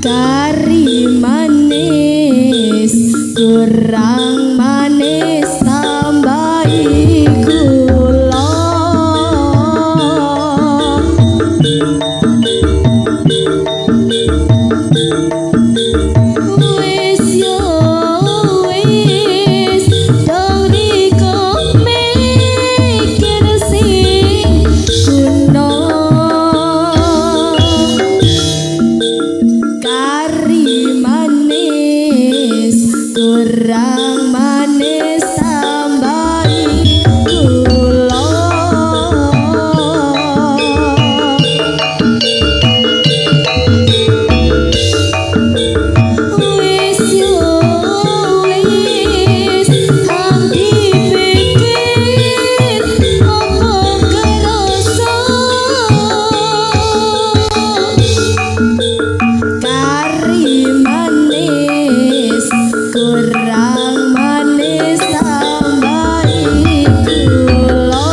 kari manis kurang manis tambahi gula wis yo wis dong riko mikir sing kuno kari manis kurang manis tambahi gula wis yo wis hang dipikir apa kerasa kari manis kurang manis tambahi gula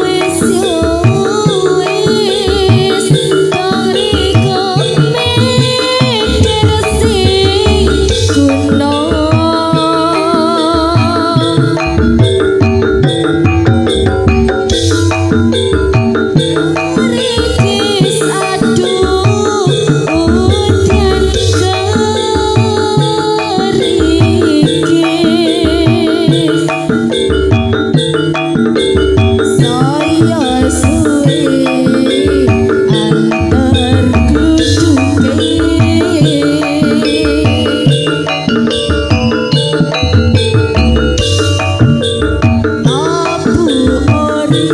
wis yo wis dong riko mikir sing kuno Rikis aduh udan kerikis saya suwe antar gluduke abu ori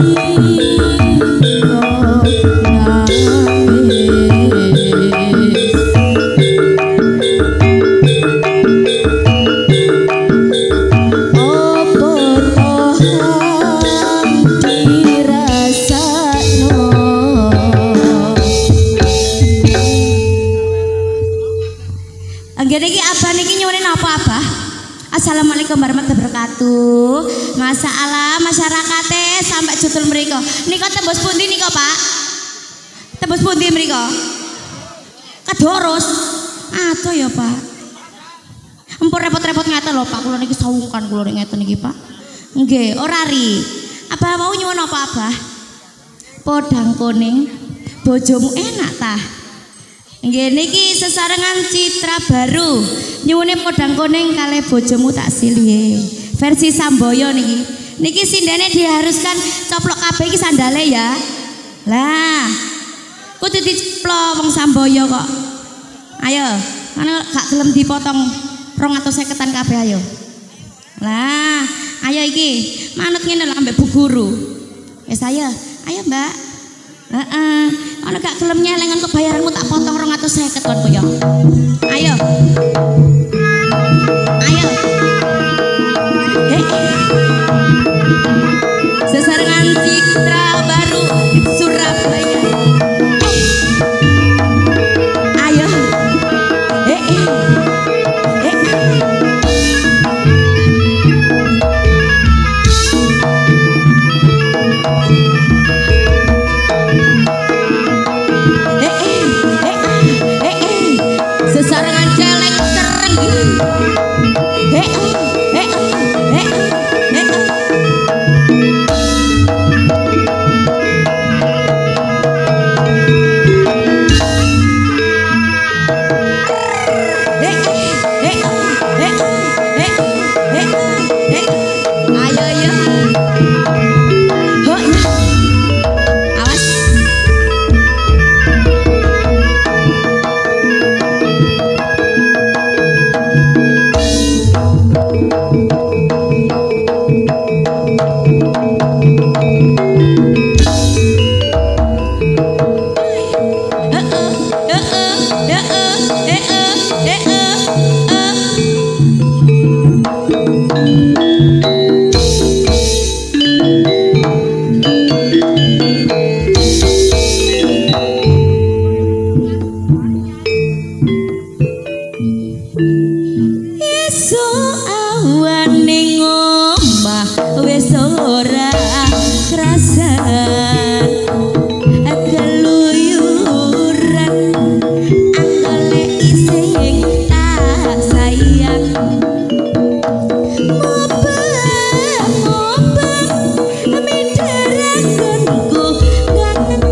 Anggere iki abah niki nyuwun apa-apa. Assalamualaikum warahmatullahi wabarakatuh. Masalah masyarakate sampai judul mriko. Nika tembus pundi nika, Pak? Tembus pundi mriko? Kadoros. Aduh ya, Pak. Empur repot-repot ngeten lho, Pak. Kula niki sawungkan kula nek ngeten iki, Pak. Nggih, ora ri. Abah mau nyuwun apa, Abah? Podang kuning. Bojomu enak ta? Nggih niki sesarengan citra baru. Nyuwune podang kuning kalih bojomu tak silih. Versi Samboyo niki. Niki sindene diharuskan coplok kabeh iki sandale ya. Lah. Kudu diceplok wong Samboyo kok. Ayo, ana gak gelem dipotong 250-an kabeh ayo. Lah, ayo iki. Manut ngene lho ambek Bu Guru. Wis ayo. Ayo, Mbak. Heeh. Ana gak gelem nyelengan kok bayaranmu tak potong 250 kon koyo. Ayo. Ayo. Sesarengan citra baru Surabaya. Ayo. Sesarengan celeng kereng. ora krasan keluyuran anggale ising tak sayang mobeng midharakenku kangen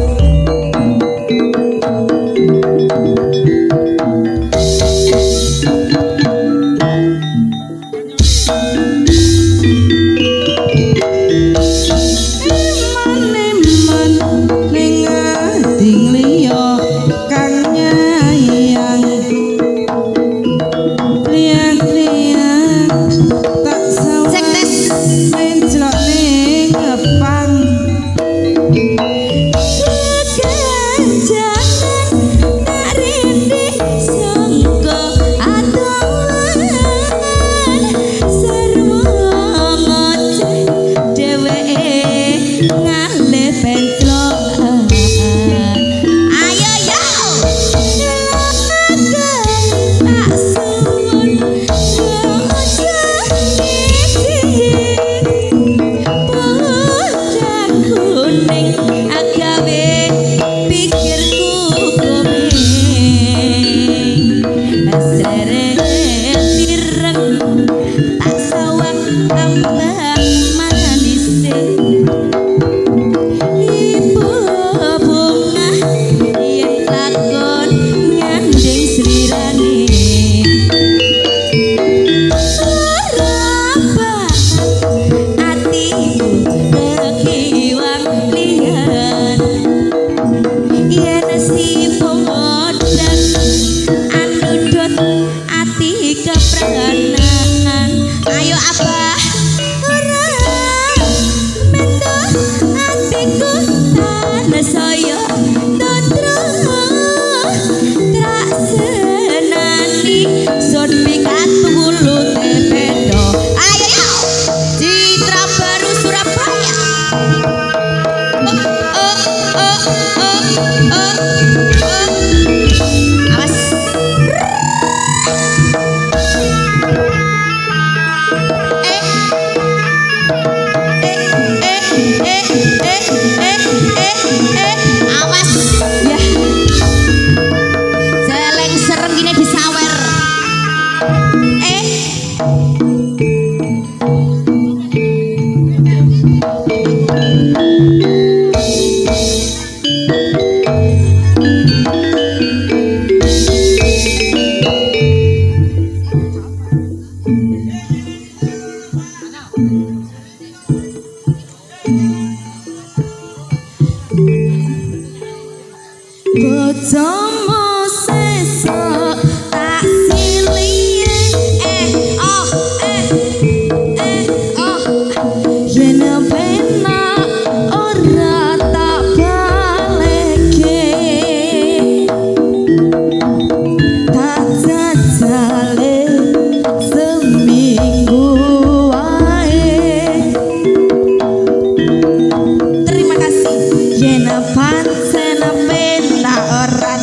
Terima kasih. Yen pancen pena ora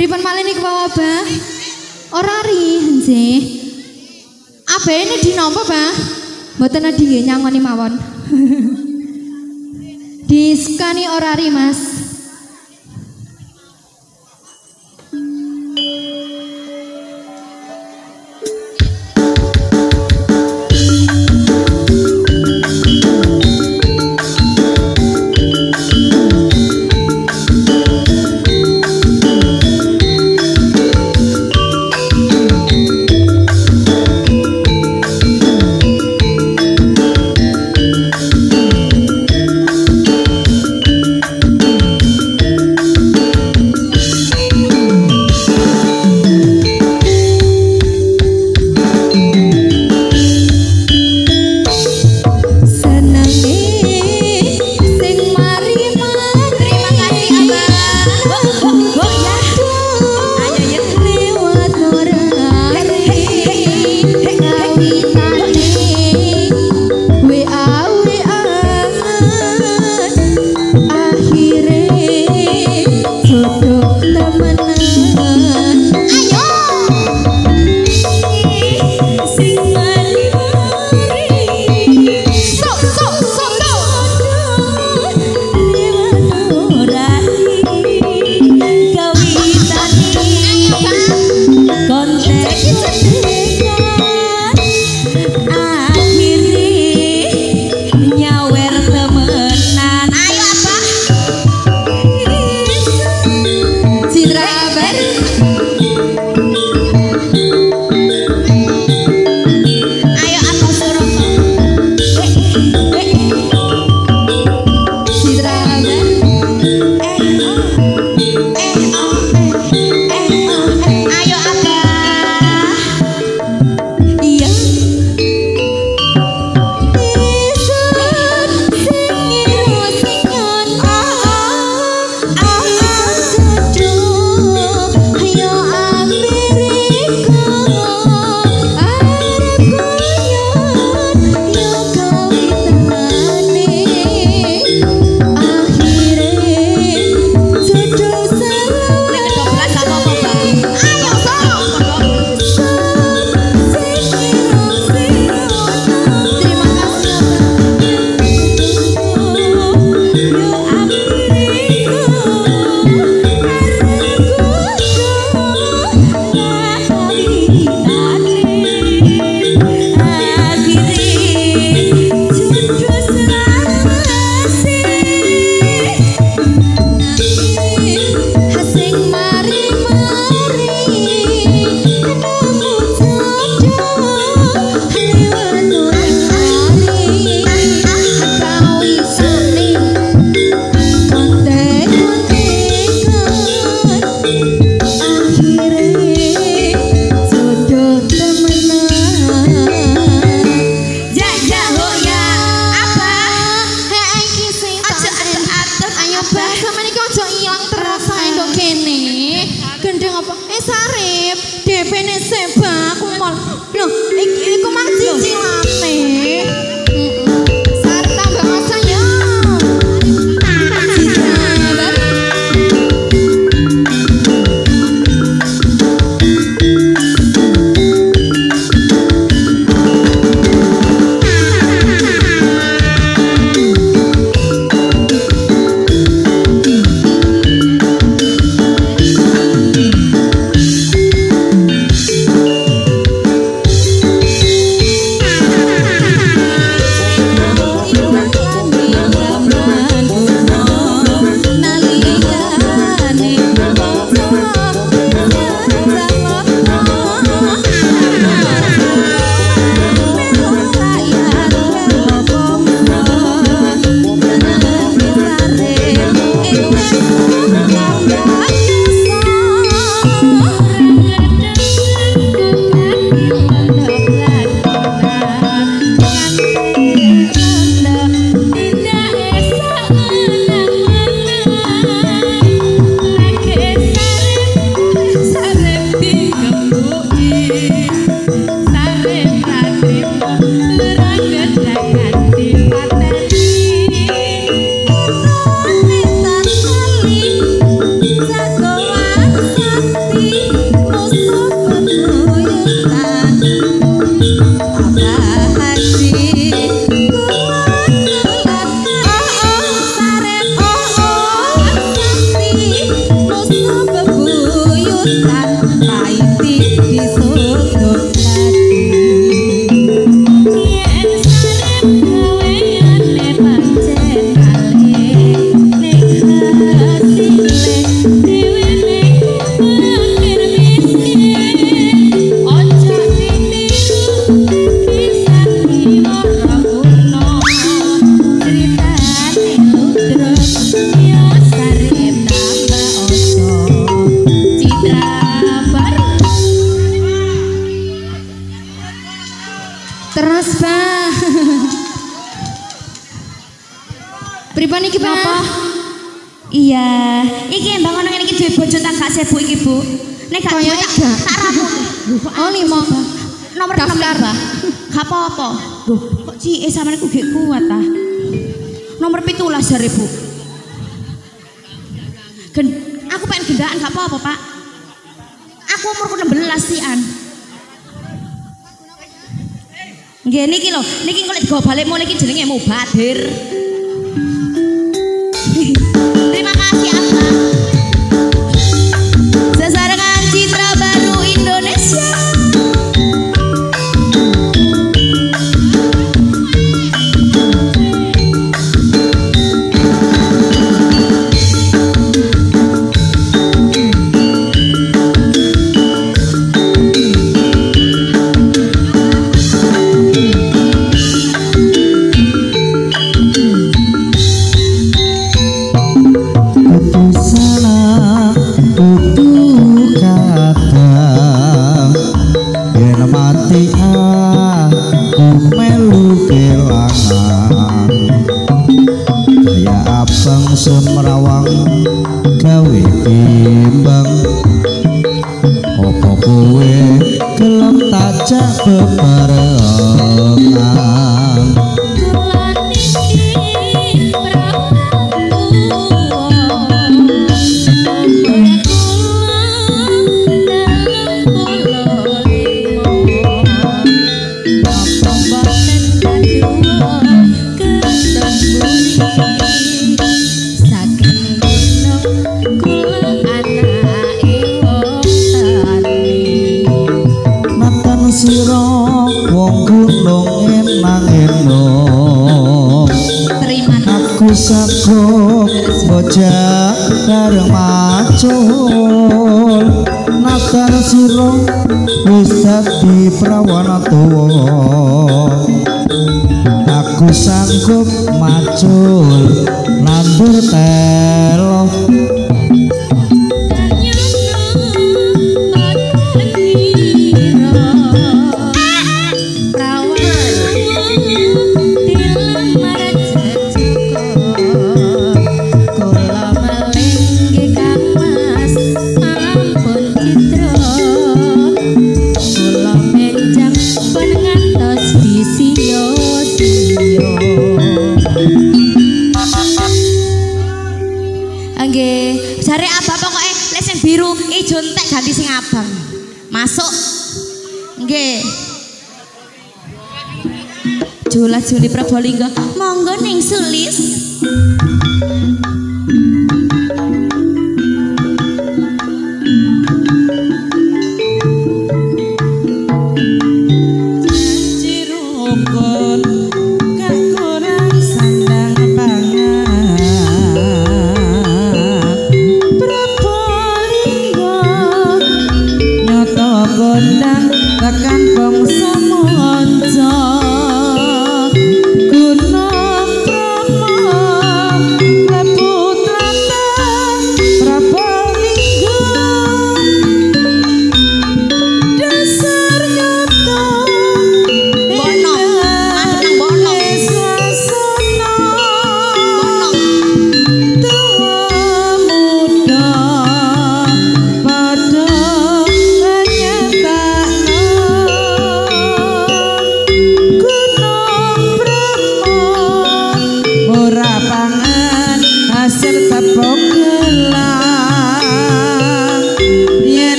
Pripun malih niku Bah? Ora ri, nggih. Abene dinapa, Bah? Mboten adi nggih nyangoni mawon. Diskani ora ri, Mas. Pripun iki, Pak? Napa? Iya, iki mbak ngono ngene iki duwe bojo tak gak sibuk iki, Bu. Nek gak Kaya tak enggak. tak rampung. Oh, 5. Nomor Daftar. Mbak. Gak apa-apa. Loh, kok cike sampean ku gek kuat ta? Nomor 17 jare, Bu. Aku pengen gendaan gak apa-apa, Pak. Aku umurku 16 sian. Nggih niki lho, niki kok lek digawa balik mulih iki jenenge mubadir. Terima kasih Abang. Sesarengan Citra Baru Indonesia. Semrawang gawe bimbang opo kowe gelem tajak bebarengan Sakup bocah bareng macul natar sira wis dadi prawana tuwa aku sanggup macul nandur telo ganti sing abang masuk nggih Jola Juli Prabolinggo monggo ning Sulis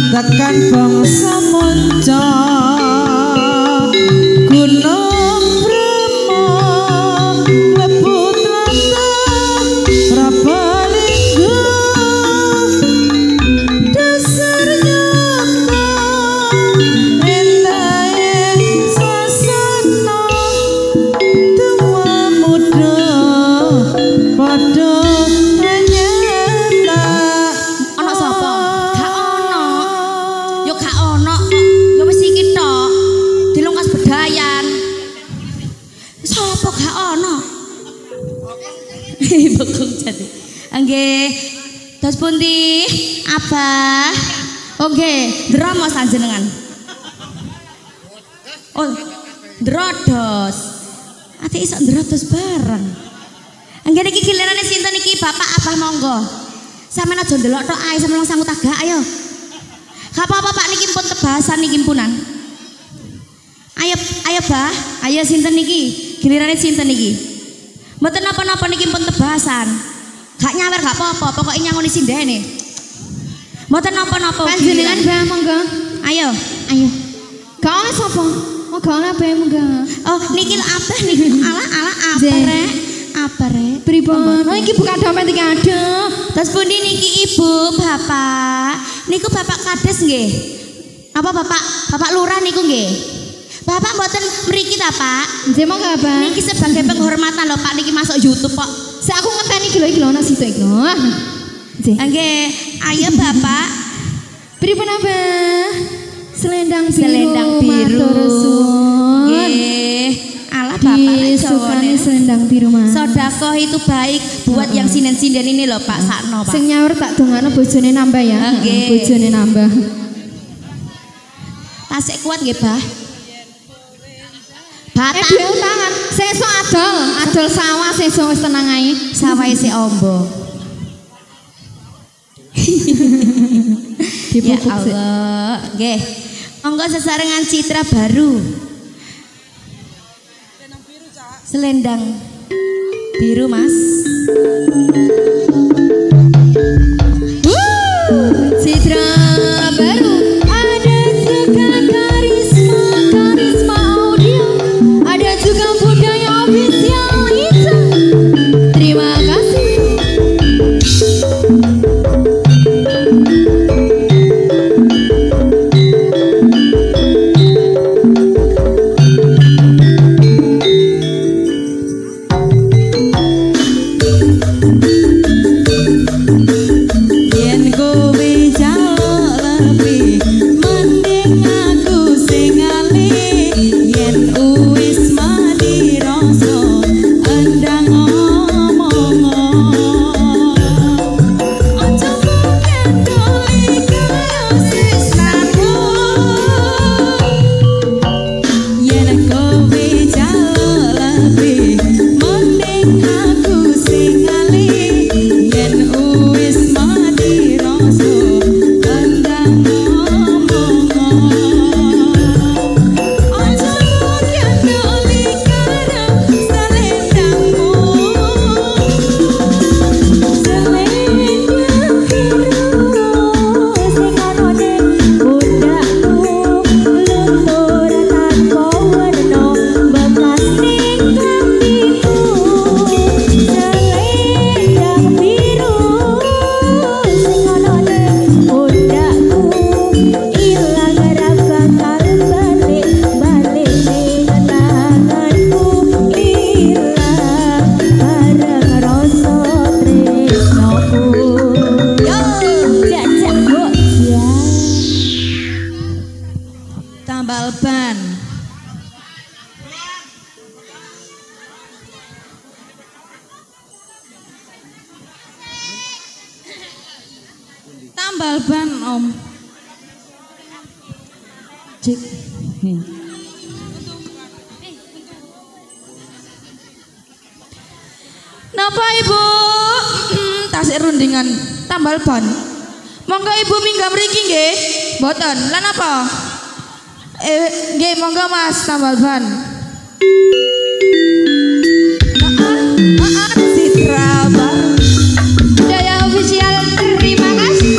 tekan bangsa monco Gunung Bromo lebu tlatah Prabalingga dasar nyata endahe sasana Nggih. Dos pundi? Abah. Oke, drama sanjenengan. Oh, drodos. Ate iso drodos bareng. Nggih niki gilirane sinten niki Bapak Abah monggo. Sampeyan aja ndelok tok ae sampeyan sanggup tagak ayo. Gak apa-apa Pak niki pun tebasan niki punan. Ayo Bah, ayo sinten niki? Gilirane sinten niki? Mboten napa-napa niki pun tebasan. Gak nyawer gak apa-apa, pokoke nyangoni sindene. Mboten napa-napa. Panjenengan Bah monggo. Ayo. Gak oleh sapa? Oh gak oleh Bah monggo. Oh, niki Abah niki. Ala apa rek? Pripun? Oh iki bukan dompet iki ada. Terus pundi niki Ibu, Bapak? Niku Bapak Kades nggih. Apa Bapak Lurah niku nggih? Bapak mboten mriki ta, Pak? Nggih monggo, Pak. Niki sebagai penghormatan lho, Pak niki masuk YouTube kok. Saya aku ngenteni iki lho ana situ iki lho. Nggih, ayo Bapak. Pripun apa? Selendang biru. Matur suwun. Nggih. Alah Bapak sukane selendang biru Mas. Sedekah itu baik buat yang sinden-sinden ini loh Pak sakno Pak. Sing nyawer tak dongano bojone nambah ya. Nggih. Bojone nambah. Tasik kuat nggih, Bah. Batak. Dhewe tangan. Sesuk adol sawah sesuk wis tenang ae. Sawahe sik ombo. Ya Allah. Nggih. Monggo sesarengan citra baru. Selendang biru Mas. Citra baru. Ada juga karisma audio. Ada juga budaya official itu. Terima kasih. Tambal ban Om. Cik. Napa Ibu? Tasik rundingan tambal ban. Monggo Ibu minggah mriki nggih. Mboten. Lan apa? Nggih monggo Mas tambal ban. Citra baru. Budaya official. Terima kasih.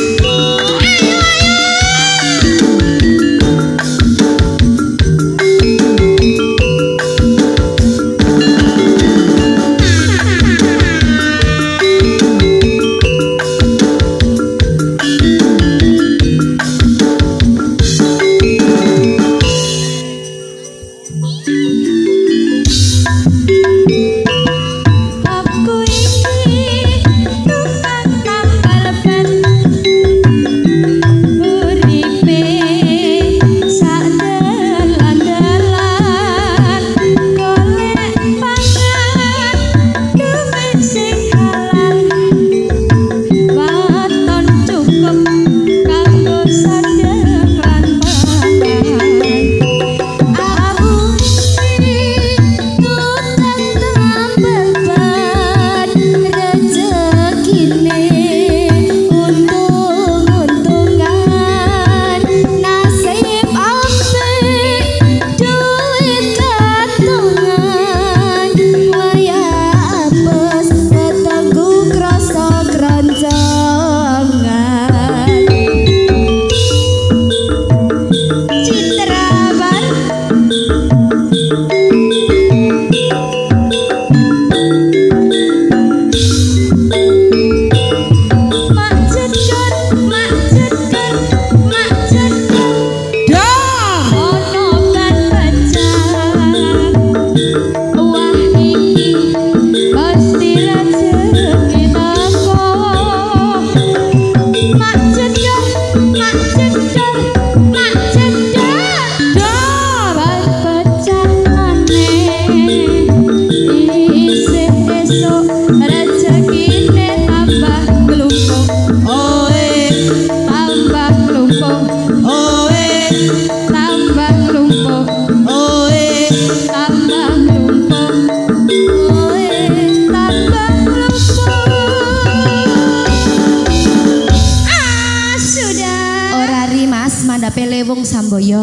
Semboyo.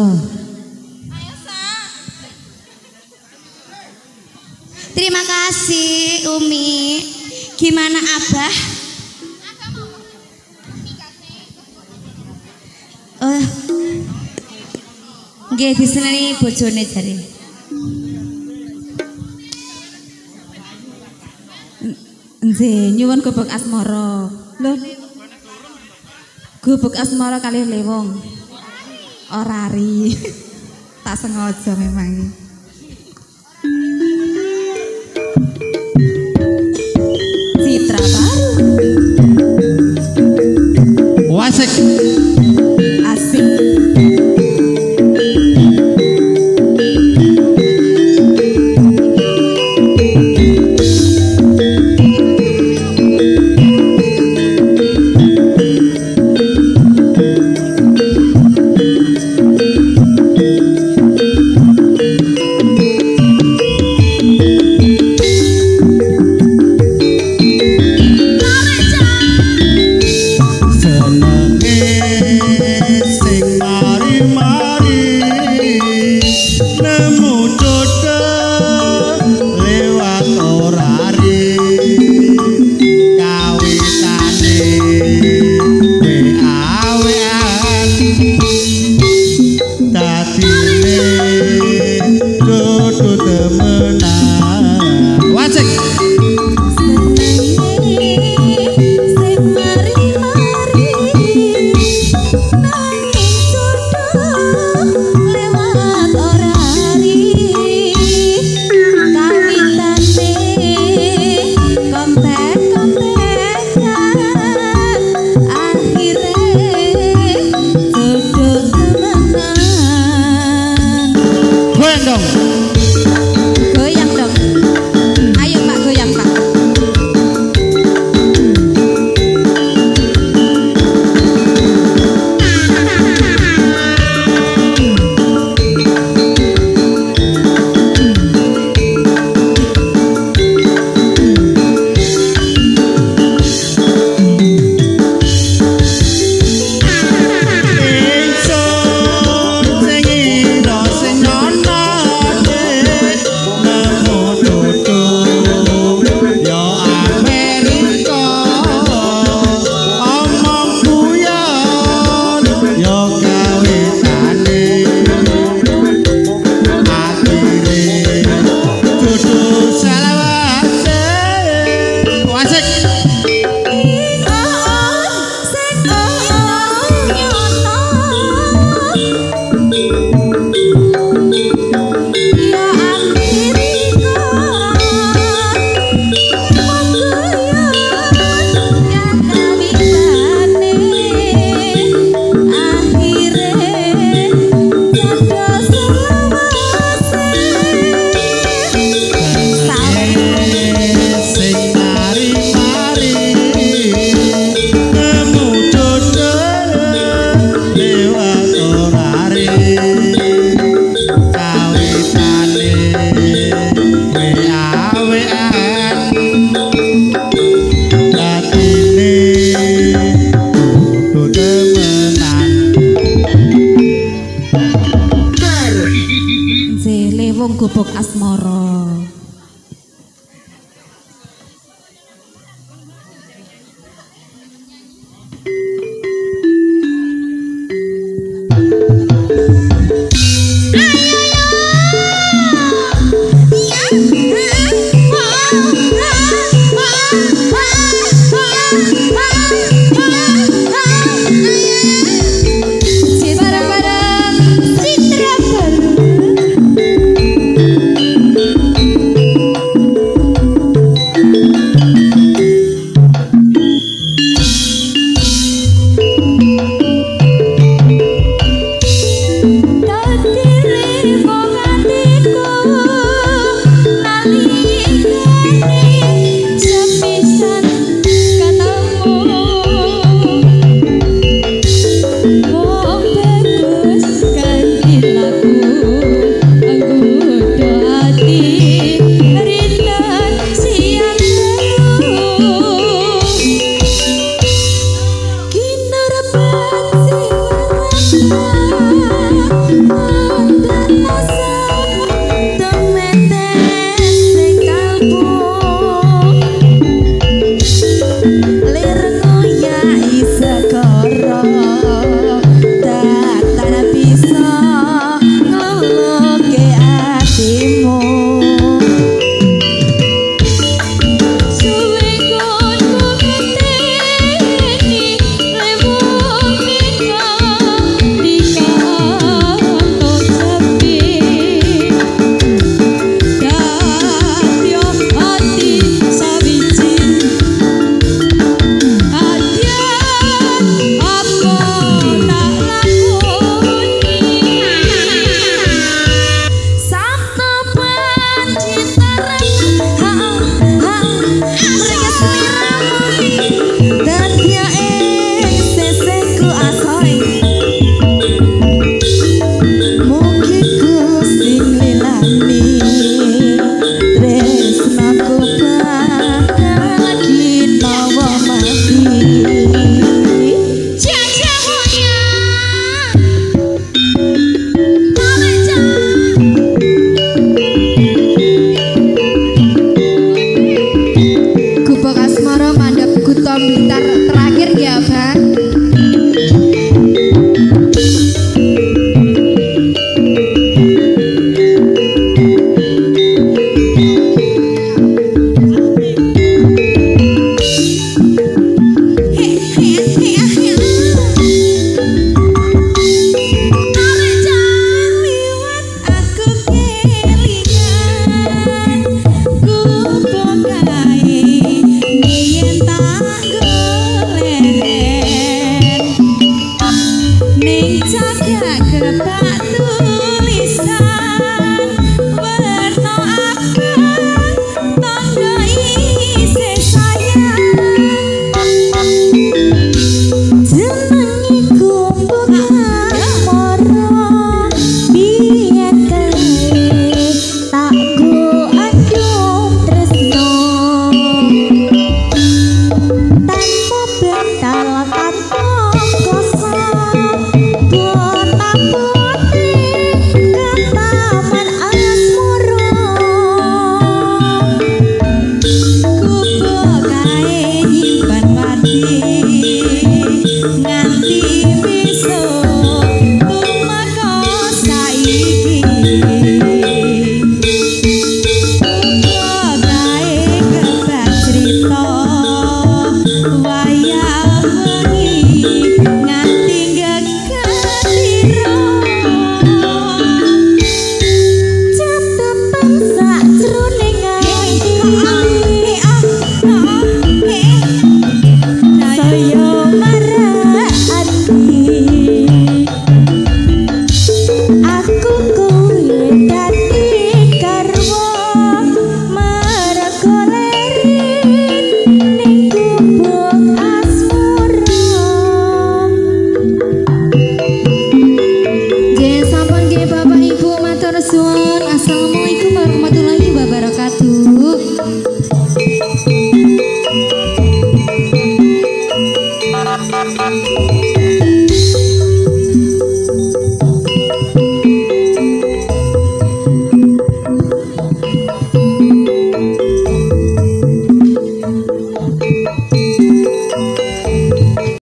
Terima kasih Umi. Gimana Abah? Nggih diseneni bojone jare. Nggih, nyuwun gubuk asmara. Lho. Gubuk asmara kalih lewong. Orari. Tak sengaja memang. Citra baru. Wasik. Asik. Gubuk asmara. dadi